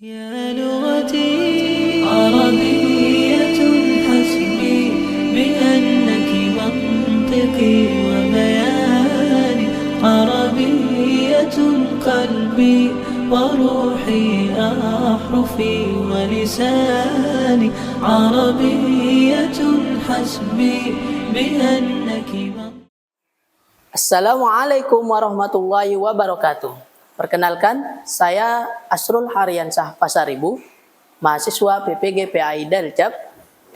يا لغتي عربية حسبي بأنك منطقي وبياني عربية قلبي وروحي أحرفي ولساني عربية حسبي بأنك منطقي. Assalamualaikum warahmatullahi wabarakatuh. Perkenalkan, saya Asrul Haryansyah Pasaribu, mahasiswa PPG PAI Daljab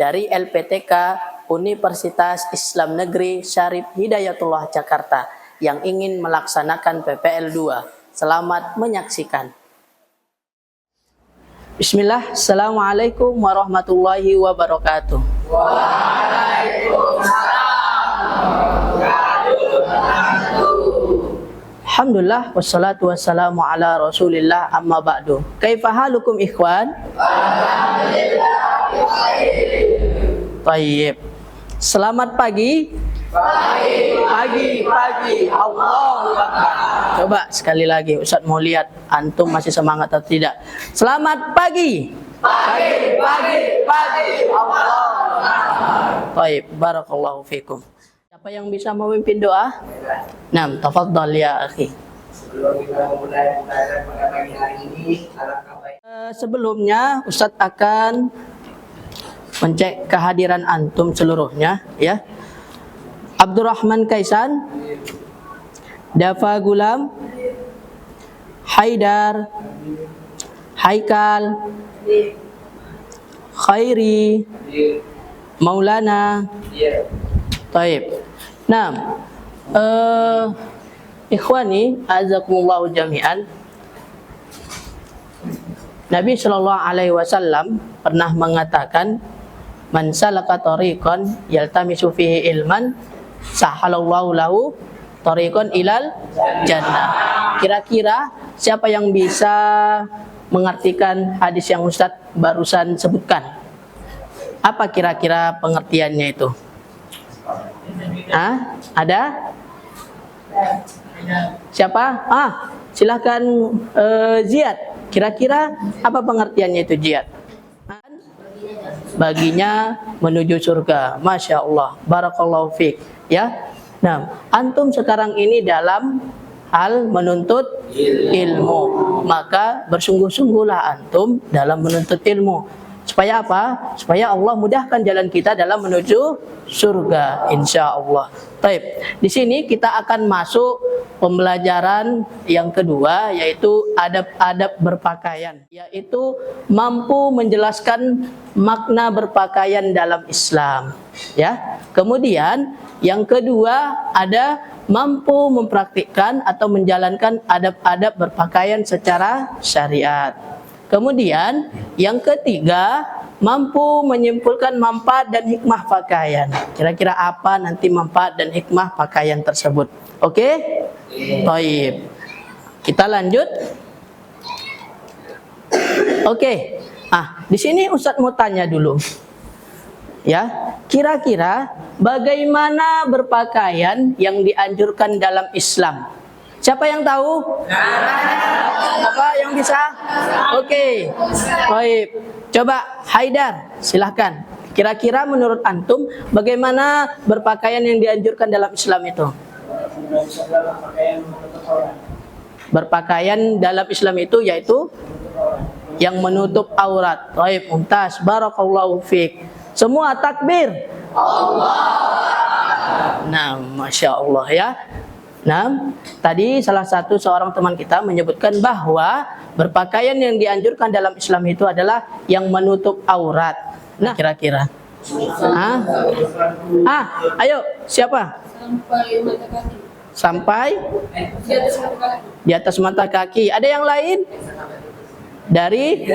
dari LPTK Universitas Islam Negeri Syarif Hidayatullah Jakarta yang ingin melaksanakan PPL 2. Selamat menyaksikan. Bismillah, Assalamualaikum warahmatullahi wabarakatuh. Alhamdulillah wassalatu wassalamu ala Rasulillah amma ba'du. Kaifa halukum ikhwan? Alhamdulillah. Baik. Selamat pagi. Pagi. Allahu Akbar. Coba sekali lagi Ustaz mau lihat antum masih semangat atau tidak. Selamat pagi. Pagi. Allahu Akbar. Baik, barakallahu fikum. Siapa yang bisa memimpin doa? Nah, tafadhal ya akhi. Sebelum kita memulai pada pagi hari ini, alangkah baik. Sebelumnya Ustadz akan mencek kehadiran antum seluruhnya, ya. Abdurrahman Kaisan, Dafa Gulam, Haidar, Haikal, Khairi, Maulana. Taib. Nah, ikhwani azakumullahu jami'an. Nabi Shallallahu Alaihi Wasallam pernah mengatakan, man salaka tariqan yaltamisu fihi ilman sahalallahu lahu tariqan ilal jannah. Kira-kira siapa yang bisa mengartikan hadis yang Ustadz barusan sebutkan? Apa kira-kira pengertiannya itu? Ada? Siapa? Silahkan Ziyad. Kira-kira apa pengertiannya itu Ziyad? Baginya menuju surga. Masya Allah. Barakallahu fiik. Ya. Nah, antum sekarang ini dalam hal menuntut ilmu. Maka bersungguh-sungguhlah antum dalam menuntut ilmu. Supaya apa? Supaya Allah mudahkan jalan kita dalam menuju surga, insya Allah. Baik, di sini kita akan masuk pembelajaran yang kedua, yaitu adab-adab berpakaian, yaitu mampu menjelaskan makna berpakaian dalam Islam. Ya. Kemudian yang kedua ada mampu mempraktikkan atau menjalankan adab-adab berpakaian secara syariat. Kemudian yang ketiga, mampu menyimpulkan manfaat dan hikmah pakaian. Kira-kira apa nanti manfaat dan hikmah pakaian tersebut? Oke? Baik. Kita lanjut. Oke. Di sini Ustadz mau tanya dulu. Ya, kira-kira bagaimana berpakaian yang dianjurkan dalam Islam? Siapa yang tahu? Apa yang bisa? Oke. Baik. Coba Haidar, silahkan. Kira-kira menurut antum bagaimana berpakaian yang dianjurkan dalam Islam itu? Berpakaian dalam Islam itu yaitu yang menutup aurat. Baik, mumtaz. Barakallahu fiik. Semua takbir. Allah. Nah, Masya Allah ya. Nah, tadi salah satu seorang teman kita menyebutkan bahwa berpakaian yang dianjurkan dalam Islam itu adalah yang menutup aurat. Nah, kira-kira. Ayo, siapa? Sampai mata kaki. Sampai Di atas mata kaki. di atas mata kaki. Ada yang lain? Dari?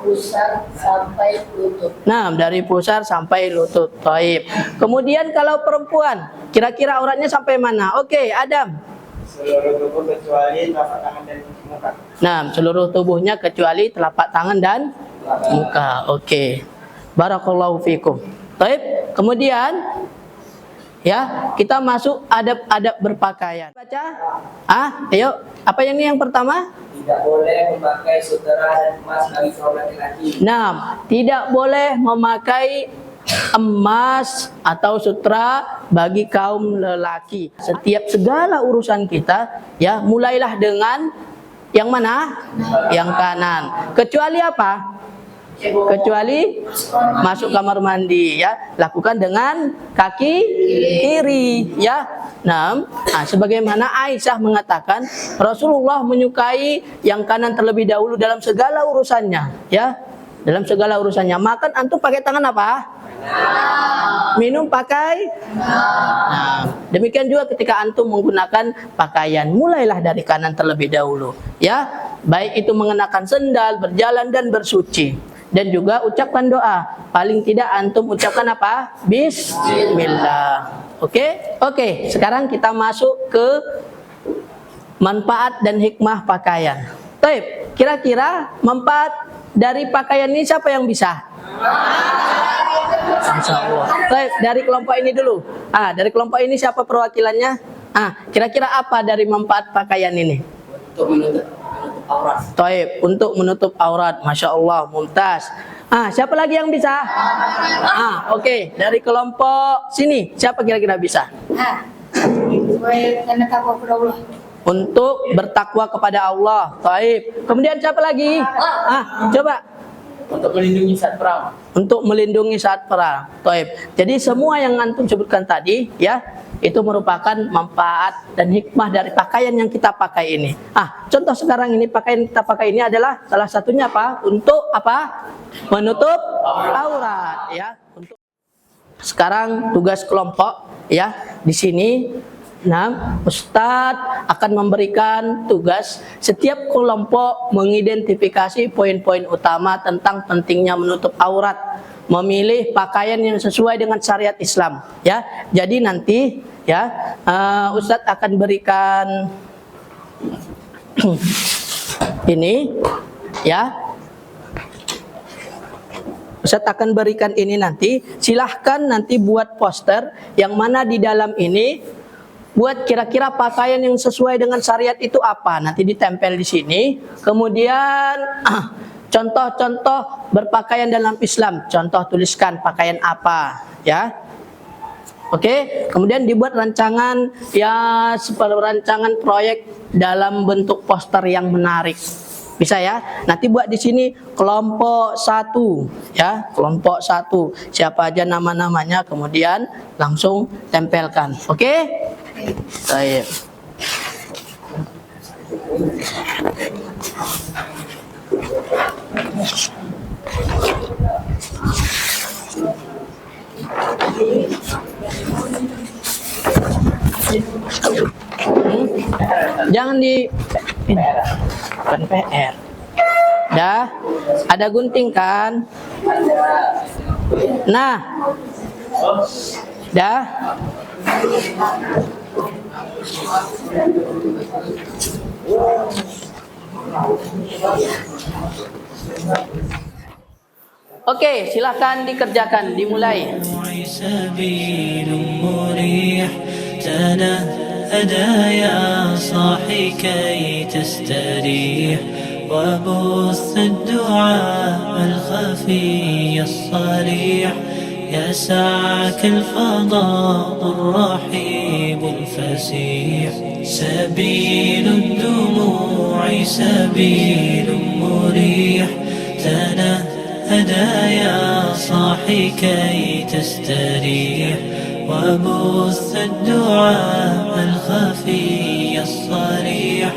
Pusar sampai lutut. Nah, dari pusar sampai lutut. Taib. Kemudian kalau perempuan, kira-kira auratnya sampai mana? Oke, Adam. Seluruh tubuh kecuali telapak tangan dan muka. Nah, seluruh tubuhnya kecuali telapak tangan dan muka. Oke. Barakallahu fikum. Taib. Kemudian Ya, kita masuk adab-adab berpakaian. Baca. Ayo. Apa ini yang pertama? Tidak boleh memakai sutera dan emas bagi kaum laki-laki. Nah, tidak boleh memakai emas atau sutra bagi kaum lelaki. Setiap segala urusan kita, ya, mulailah dengan yang mana? Yang kanan. Kecuali apa? Kecuali masuk kamar mandi, ya, lakukan dengan kaki kiri, ya. Nah, sebagaimana Aisyah mengatakan Rasulullah menyukai yang kanan terlebih dahulu dalam segala urusannya, ya, dalam segala urusannya. Makan antum pakai tangan apa? Minum pakai. Nah, demikian juga ketika antum menggunakan pakaian, mulailah dari kanan terlebih dahulu, ya, baik itu mengenakan sendal, berjalan dan bersuci. Dan juga ucapkan doa. Paling tidak antum ucapkan apa? Bismillah. Oke, sekarang kita masuk ke manfaat dan hikmah pakaian. Baik, kira-kira manfaat dari pakaian ini siapa yang bisa? Insyaallah. Baik, dari kelompok ini dulu. Dari kelompok ini siapa perwakilannya? Kira-kira apa dari manfaat pakaian ini? Untuk menutup aurat. Taib, untuk menutup aurat. Masya Allah, mumtaz. Siapa lagi yang bisa? Oke, dari kelompok sini siapa kira-kira bisa? Supaya karena takwa kepada Allah. Untuk bertakwa kepada Allah. Taib. Kemudian siapa lagi? Coba. Untuk melindungi saat perang. Untuk melindungi saat perang. Taib. Jadi semua yang antum sebutkan tadi, ya, itu merupakan manfaat dan hikmah dari pakaian yang kita pakai ini. Contoh sekarang ini pakaian yang kita pakai ini adalah salah satunya apa? Untuk apa? Menutup aurat, ya. Untuk sekarang tugas kelompok, ya, di sini. Nah, Ustadz akan memberikan tugas setiap kelompok mengidentifikasi poin-poin utama tentang pentingnya menutup aurat, memilih pakaian yang sesuai dengan syariat Islam, ya. Jadi nanti, ya, Ustadz akan berikan ini, ya. Ustadz akan berikan ini nanti. Silahkan nanti buat poster yang mana di dalam ini buat kira-kira pakaian yang sesuai dengan syariat itu apa. Nanti ditempel di sini. Kemudian contoh-contoh berpakaian dalam Islam. Contoh tuliskan pakaian apa, ya. Oke. Kemudian dibuat rancangan, ya, seperti rancangan proyek dalam bentuk poster yang menarik. Bisa, ya. Nanti buat di sini kelompok 1, ya, kelompok 1. Siapa aja nama-namanya, kemudian langsung tempelkan. Oke? Baik. Jangan di ini. Bukan PR. Dah, ada gunting kan? Nah, dah. Oke, silakan dikerjakan, dimulai. تنهدى يا صاحي كي تستريح وبث الدعاء الخفي الصريح يسعك الفضاء الرحيب الفسيح سبيل الدموع سبيل مريح تنهدى يا صاحي كي تستريح وبث الدعاء الخفي الصريح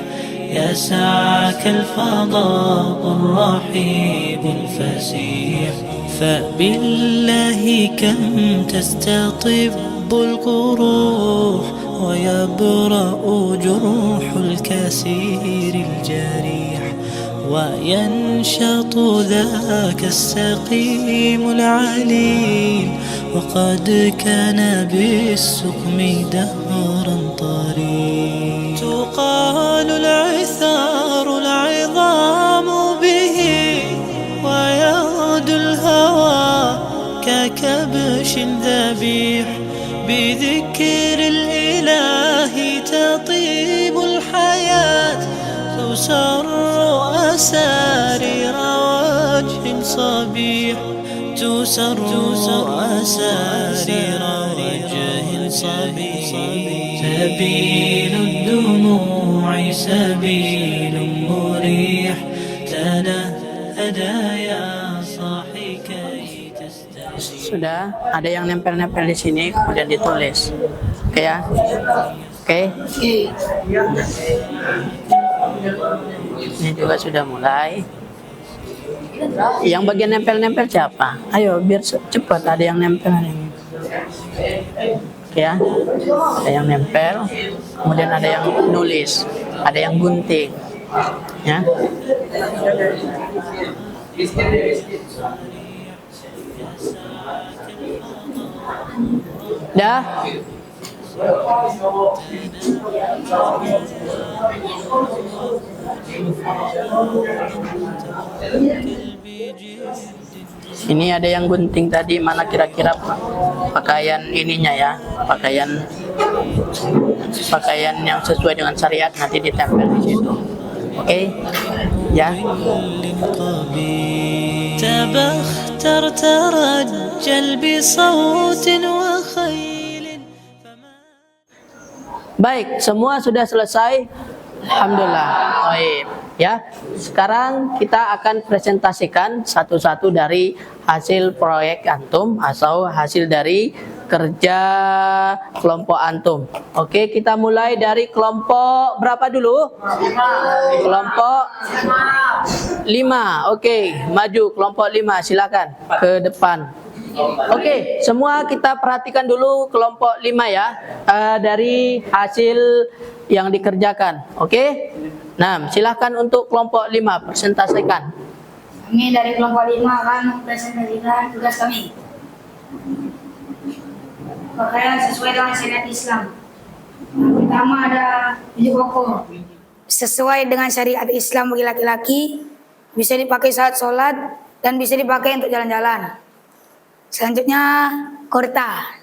يسعك الفضاء الرحيب الفسيح فبالله كم تستطب القروح ويبرأ جروح الكسير الجريح وينشط ذاك السقيم العليل وقد كان بالسقم دهرا طريق تقال العثار العظام به ويغدو الهوى ككبش ذبيح بذكر الإله تطيب الحياة تسر أسارير وجه صبيح تسر أسارير وجه صبيح سبيل الدموع سبيل مريح تنهدى يا صاحي كي تستريح. Sudah, ada yang nempel-nempel di sini kemudian ditulis. Oke ya? Oke. Ini juga sudah mulai. Yang bagian nempel-nempel siapa? Ayo biar cepat, ada yang nempel. Oke ya? Ada yang nempel, kemudian ada yang nulis, ada yang gunting. Ya. Dah. Ini ada yang gunting tadi, mana kira-kira pakaian ininya ya, pakaian yang sesuai dengan syariat nanti ditempel di situ. Oke, ya. تبختر ترجل بصوت وخيل. Baik, semua sudah selesai. Alhamdulillah. Baik, ya. Sekarang kita akan presentasikan satu-satu dari hasil proyek antum atau hasil dari kerja kelompok antum. Oke, kita mulai dari kelompok berapa dulu? 5. Kelompok 5. Oke, maju kelompok 5, silakan ke depan. Oke, semua kita perhatikan dulu kelompok 5 ya, dari hasil yang dikerjakan. Oke, nah silahkan untuk kelompok 5 presentasikan. Kami dari kelompok 5 akan mempresentasikan tugas kami. Pakaian sesuai dengan syariat Islam. Yang pertama ada 7 pokok. Sesuai dengan syariat Islam bagi laki-laki, bisa dipakai saat sholat dan bisa dipakai untuk jalan-jalan. Selanjutnya kurta.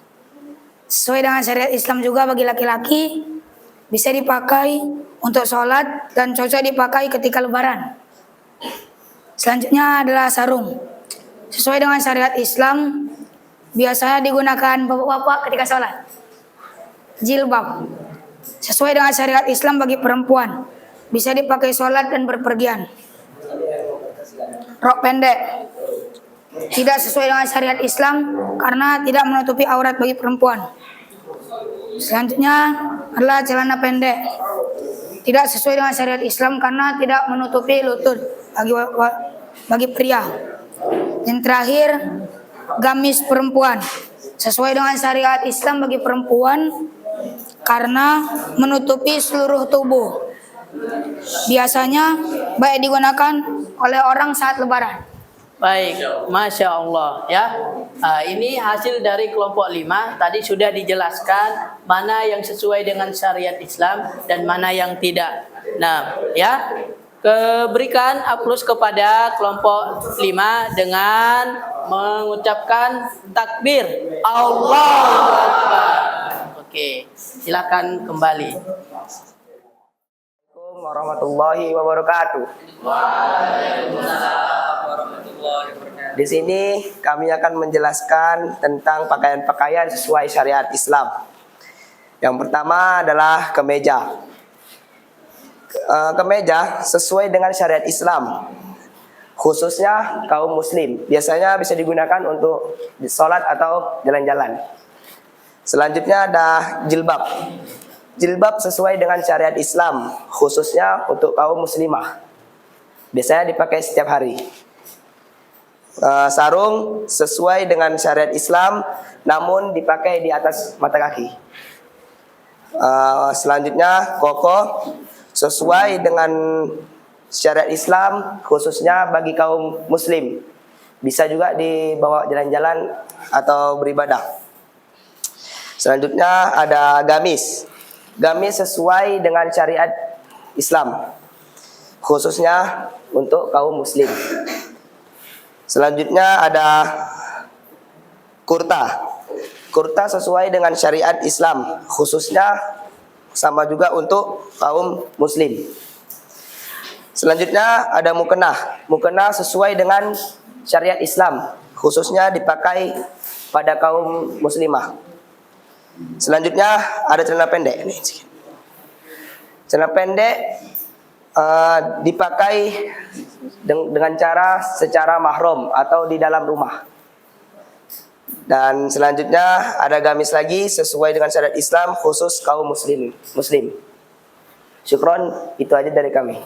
Sesuai dengan syariat Islam juga bagi laki-laki, bisa dipakai untuk sholat dan cocok dipakai ketika lebaran. Selanjutnya adalah sarung. Sesuai dengan syariat Islam, biasanya digunakan bapak-bapak ketika sholat. Jilbab. Sesuai dengan syariat Islam bagi perempuan, bisa dipakai sholat dan berpergian. Rok pendek. Tidak sesuai dengan syariat Islam karena tidak menutupi aurat bagi perempuan. Selanjutnya adalah celana pendek. Tidak sesuai dengan syariat Islam karena tidak menutupi lutut bagi pria. Yang terakhir, gamis perempuan. Sesuai dengan syariat Islam bagi perempuan karena menutupi seluruh tubuh. Biasanya baik digunakan oleh orang saat lebaran. Baik, Masya Allah ya. Ini hasil dari kelompok 5. Tadi sudah dijelaskan mana yang sesuai dengan syariat Islam dan mana yang tidak. Nah ya, berikan aplaus kepada kelompok 5 dengan mengucapkan takbir Allahu Akbar. Oke, silakan kembali. Assalamualaikum warahmatullahi wabarakatuh. Di sini kami akan menjelaskan tentang pakaian-pakaian sesuai syariat Islam. Yang pertama adalah kemeja. Kemeja sesuai dengan syariat Islam, khususnya kaum muslim. Biasanya bisa digunakan untuk sholat atau jalan-jalan. Selanjutnya ada jilbab. Jilbab sesuai dengan syariat Islam, khususnya untuk kaum muslimah. Biasanya dipakai setiap hari. Sarung sesuai dengan syariat Islam, namun dipakai di atas mata kaki. Selanjutnya koko sesuai dengan syariat Islam, khususnya bagi kaum muslim. Bisa juga dibawa jalan-jalan atau beribadah. Selanjutnya ada gamis. Gamis sesuai dengan syariat Islam, khususnya untuk kaum muslim. Selanjutnya ada kurta. kurta sesuai dengan syariat Islam, khususnya sama juga untuk kaum muslim. Selanjutnya ada mukena. Mukena sesuai dengan syariat Islam, khususnya dipakai pada kaum muslimah. Selanjutnya ada celana pendek. Celana pendek dipakai dengan cara secara mahram atau di dalam rumah. Dan selanjutnya ada gamis lagi sesuai dengan syariat Islam, khusus kaum muslim. Syukron, itu aja dari kami.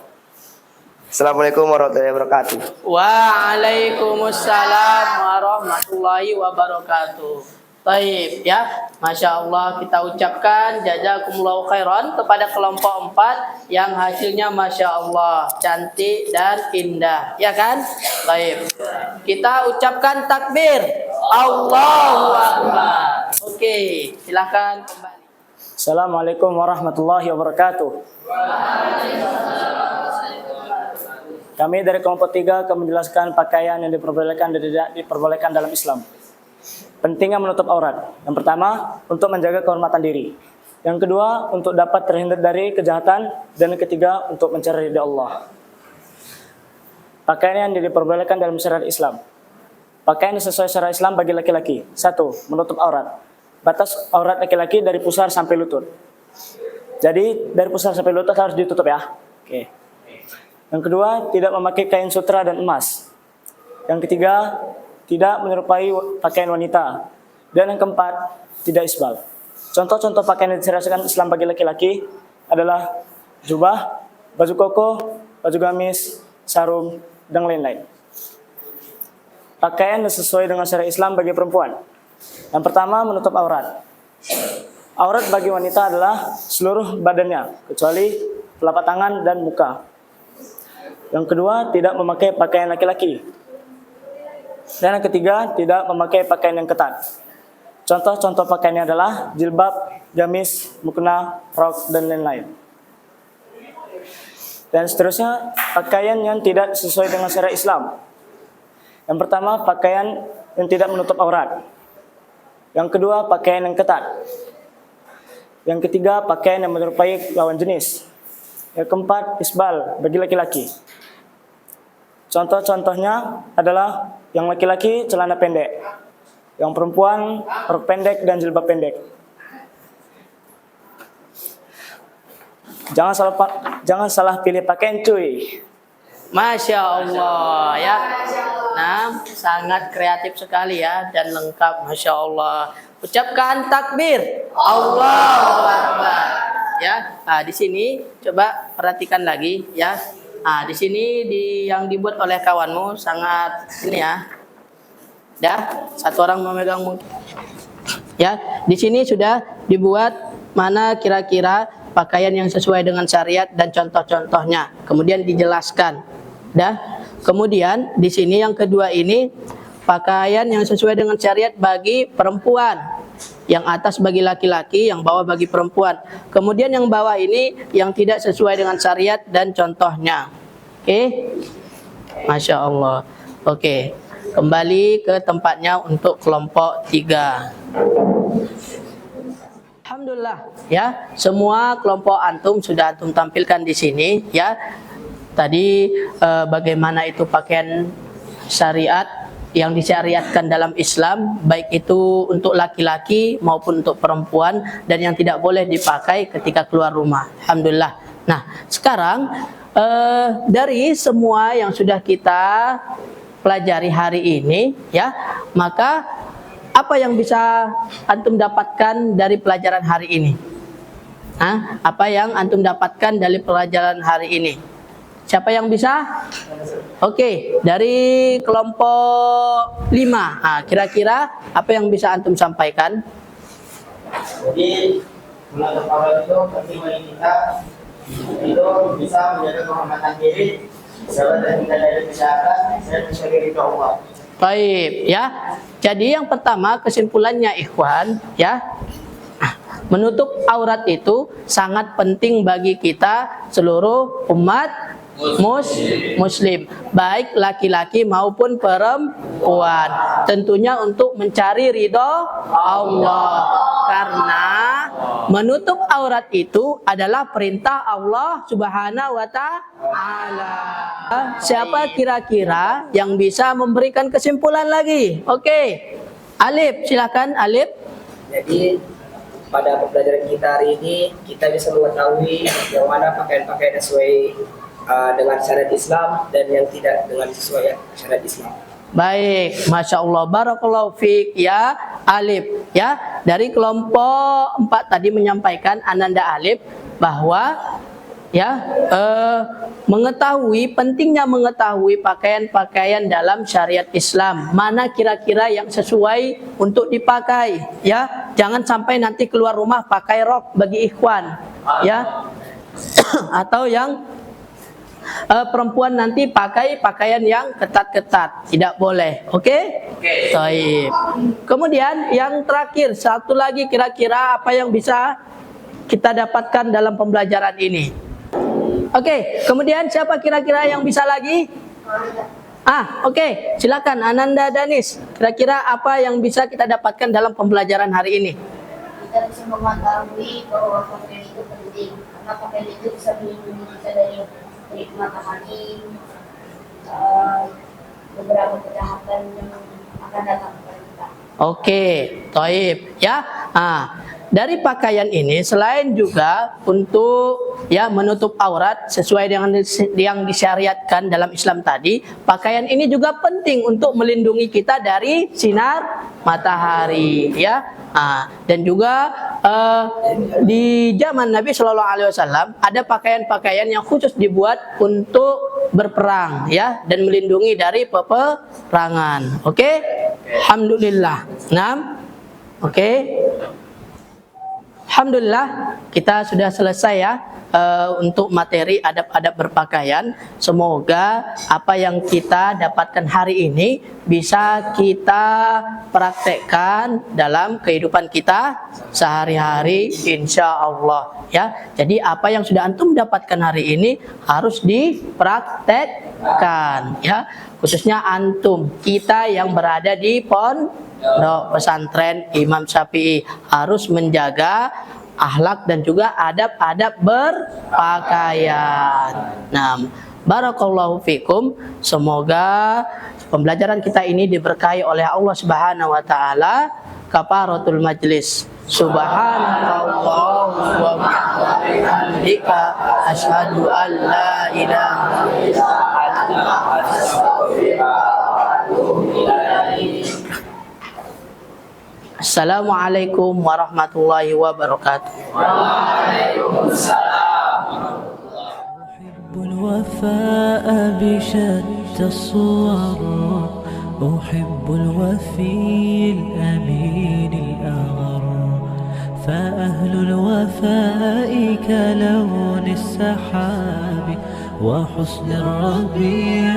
Assalamualaikum warahmatullahi wabarakatuh. Waalaikumsalam warahmatullahi wabarakatuh. Baik ya, Masya Allah, kita ucapkan jazakumullahu khairan kepada kelompok 4 yang hasilnya Masya Allah cantik dan indah, ya kan? Baik, kita ucapkan takbir, Allahu Akbar. Oke, silakan kembali. Assalamualaikum warahmatullahi wabarakatuh. Kami dari kelompok 3 akan menjelaskan pakaian yang diperbolehkan dan tidak diperbolehkan dalam Islam. Pentingnya menutup aurat. Yang pertama, untuk menjaga kehormatan diri. Yang kedua, untuk dapat terhindar dari kejahatan. Dan yang ketiga, untuk mencari ridha Allah. Pakaian yang diperbolehkan dalam syariat Islam. Pakaian yang sesuai syariat Islam bagi laki-laki. 1. Menutup aurat. Batas aurat laki-laki dari pusar sampai lutut. Jadi dari pusar sampai lutut harus ditutup ya. Oke. Yang kedua, tidak memakai kain sutra dan emas. Yang ketiga, tidak menyerupai pakaian wanita. Dan yang keempat, tidak isbal. Contoh-contoh pakaian yang disyariatkan Islam bagi laki-laki adalah jubah, baju koko, baju gamis, sarung, dan lain-lain. Pakaian yang sesuai dengan syariat Islam bagi perempuan. Yang pertama, menutup aurat. Aurat bagi wanita adalah seluruh badannya, kecuali telapak tangan dan muka. Yang kedua, tidak memakai pakaian laki-laki. Dan yang ketiga, tidak memakai pakaian yang ketat. Contoh-contoh pakaiannya adalah jilbab, gamis, mukena, rok, dan lain-lain. Dan seterusnya, pakaian yang tidak sesuai dengan syariat Islam. Yang pertama, pakaian yang tidak menutup aurat. Yang kedua, pakaian yang ketat. Yang ketiga, pakaian yang menyerupai lawan jenis. Yang keempat, isbal bagi laki-laki. Contoh-contohnya adalah yang laki-laki celana pendek, yang perempuan rok pendek dan jilbab pendek. Jangan salah pilih pakaian cuy. Masya Allah ya. Nah, sangat kreatif sekali ya dan lengkap, Masya Allah. Ucapkan takbir, Allahu Akbar. Ya, nah, di sini coba perhatikan lagi ya. Nah, di sini yang dibuat oleh kawanmu sangat ini ya. Dah, satu orang memegang mungkin. Ya, di sini sudah dibuat mana kira-kira pakaian yang sesuai dengan syariat dan contoh-contohnya. Kemudian dijelaskan. Dah. Kemudian di sini yang kedua ini pakaian yang sesuai dengan syariat bagi perempuan. Yang atas bagi laki-laki, yang bawah bagi perempuan. Kemudian yang bawah ini yang tidak sesuai dengan syariat dan contohnya. Oke? Masya Allah. Oke. Kembali ke tempatnya untuk kelompok 3. Alhamdulillah ya, semua kelompok antum sudah antum tampilkan di sini ya. Tadi bagaimana itu pakaian syariat yang disyariatkan dalam Islam, baik itu untuk laki-laki maupun untuk perempuan, dan yang tidak boleh dipakai ketika keluar rumah. Alhamdulillah. Nah, sekarang dari semua yang sudah kita pelajari hari ini ya, maka apa yang bisa antum dapatkan dari pelajaran hari ini? Apa yang antum dapatkan dari pelajaran hari ini? Siapa yang bisa? Oke, dari kelompok 5. Kira-kira apa yang bisa antum sampaikan? Jadi menutup aurat itu penting bagi kita, itu bisa menjaga kehormatan diri, bisa terhindar dari kejahatan, dan mencari ridha Allah. Baik, ya. Jadi yang pertama kesimpulannya ikhwan, ya. Menutup aurat itu sangat penting bagi kita seluruh umat Muslim, baik laki-laki maupun perempuan. Tentunya untuk mencari ridho Allah, karena menutup aurat itu adalah perintah Allah Subhanahu wa Ta'ala. Siapa kira-kira yang bisa memberikan kesimpulan lagi? Oke, Alif, silakan Alif. Jadi pada pembelajaran kita hari ini kita bisa mengetahui yang mana pakaian-pakaian sesuai dengan syariat Islam dan yang tidak dengan sesuai syariat Islam. Baik, Masya Allah, Barakallahu fiik ya Alif ya. Dari kelompok 4 tadi menyampaikan Ananda Alif bahwa ya pentingnya mengetahui pakaian-pakaian dalam syariat Islam, mana kira-kira yang sesuai untuk dipakai ya. Jangan sampai nanti keluar rumah pakai rok bagi ikhwan ya, atau yang perempuan nanti pakai pakaian yang ketat-ketat, tidak boleh. Oke? Baik. Kemudian yang terakhir, satu lagi kira-kira apa yang bisa kita dapatkan dalam pembelajaran ini? Oke, kemudian siapa kira-kira yang bisa lagi? Oke, silakan Ananda Danis. Kira-kira apa yang bisa kita dapatkan dalam pembelajaran hari ini? Kita bisa mengetahui bahwa pakaian itu penting, karena pakaian itu bisa melindungi kita dari matahari, beberapa kejahatan yang akan datang kepada kita. Oke, toib ya. Dari pakaian ini selain juga untuk ya menutup aurat sesuai dengan yang disyariatkan dalam Islam tadi, pakaian ini juga penting untuk melindungi kita dari sinar matahari ya. Dan juga di zaman Nabi Shallallahu Alaihi Wasallam ada pakaian-pakaian yang khusus dibuat untuk berperang ya, dan melindungi dari peperangan. Oke, Alhamdulillah. Oke. Alhamdulillah kita sudah selesai ya untuk materi adab-adab berpakaian. Semoga apa yang kita dapatkan hari ini bisa kita praktekkan dalam kehidupan kita sehari-hari insya Allah ya. Jadi apa yang sudah antum dapatkan hari ini harus dipraktekkan ya, khususnya antum, kita yang berada di pesantren Imam Syafi'i harus menjaga akhlak dan juga adab-adab berpakaian. Barakallahu fikum. Semoga pembelajaran kita ini diberkahi oleh Allah Subhanahu wa Ta'ala. Kafaratul majlis. Subhanallah wa bihamdika asyhadu an la ilaha illa anta astaghfiruka wa atubu ilaik. Assalamualaikum warahmatullahi wabarakatuh. أحب الوفاء بشتى الصور، أحب الوفي الأمين الأغر، فأهل الوفاء كلون السحاب وحسن الربيع